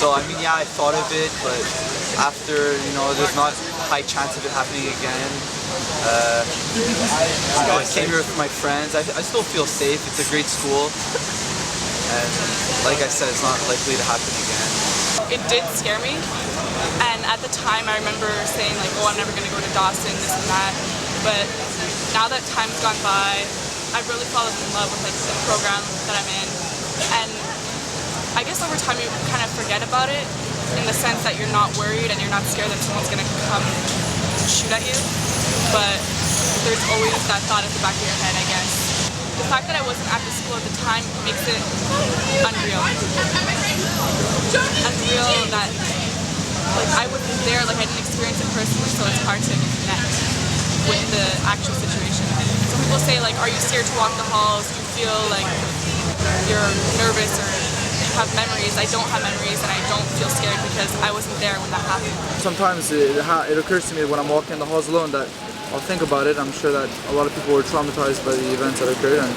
So I mean, yeah, I thought of it, but after, you know, there's not a high chance of it happening again. I came here with my friends. I still feel safe. It's a great school. And like I said, it's not likely to happen again. It did scare me. And at the time, I remember saying like, oh, I'm never going to go to Dawson, this and that. But now that time's gone by, I've really fallen in love with like the program that I'm in. And I guess over time you kind of forget about it in the sense that you're not worried and you're not scared that someone's going to come shoot at you. But there's always that thought at the back of your head, I guess. The fact that I wasn't at the school at the time makes it unreal. Unreal that like I wasn't there, like I didn't experience it personally, so it's hard to connect with the actual situation. Some people say like, are you scared to walk the halls? Do you feel like you're nervous or have memories? I don't have memories and I don't feel scared because I wasn't there when that happened. Sometimes it occurs to me when I'm walking the halls alone that I'll think about it. I'm sure that a lot of people were traumatized by the events that occurred and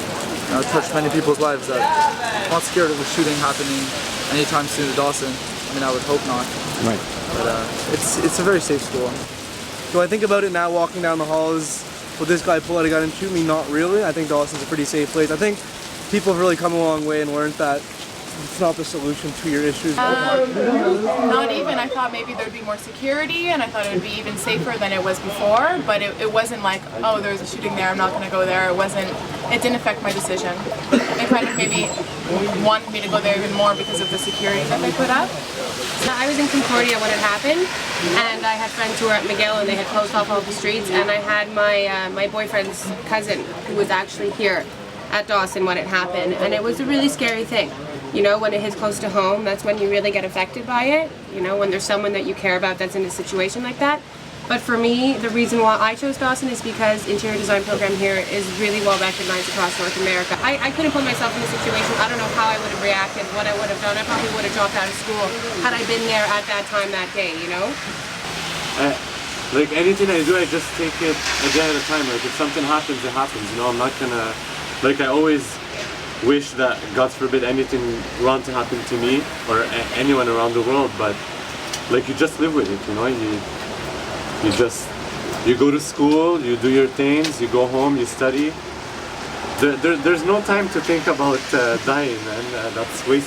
it touched many people's lives. That I'm not scared of a shooting happening anytime soon at Dawson. I mean, I would hope not. Right. But it's a very safe school. Do I think about it now walking down the halls? Will this guy pull out a gun and shoot me? Not really. I think Dawson's a pretty safe place. I think people have really come a long way and learned that it's not the solution to your issues. Not even. I thought maybe there'd be more security and I thought it would be even safer than it was before, but it wasn't like, oh, there's a shooting there, I'm not going to go there. It didn't affect my decision. They kind of maybe wanted me to go there even more because of the security that they put up. I was in Concordia when it happened, and I had friends who were at McGill and they had closed off all the streets, and I had my boyfriend's cousin who was actually here at Dawson when it happened, and it was a really scary thing. You know, when it hits close to home, that's when you really get affected by it, you know, when there's someone that you care about that's in a situation like that. But for me, the reason why I chose Dawson is because interior design program here is really well recognized across North America. I couldn't put myself in the situation. I don't know how I would have reacted, what I would have done. I probably would have dropped out of school had I been there at that time that day, you know? Like anything I do, I just take it a day at a time. Like if something happens, it happens, you know? I'm not gonna, like I always wish that, God forbid, anything wrong to happen to me or anyone around the world, but like you just live with it, you know? You go to school, you do your things, you go home, you study. There's no time to think about dying, man. That's wasted.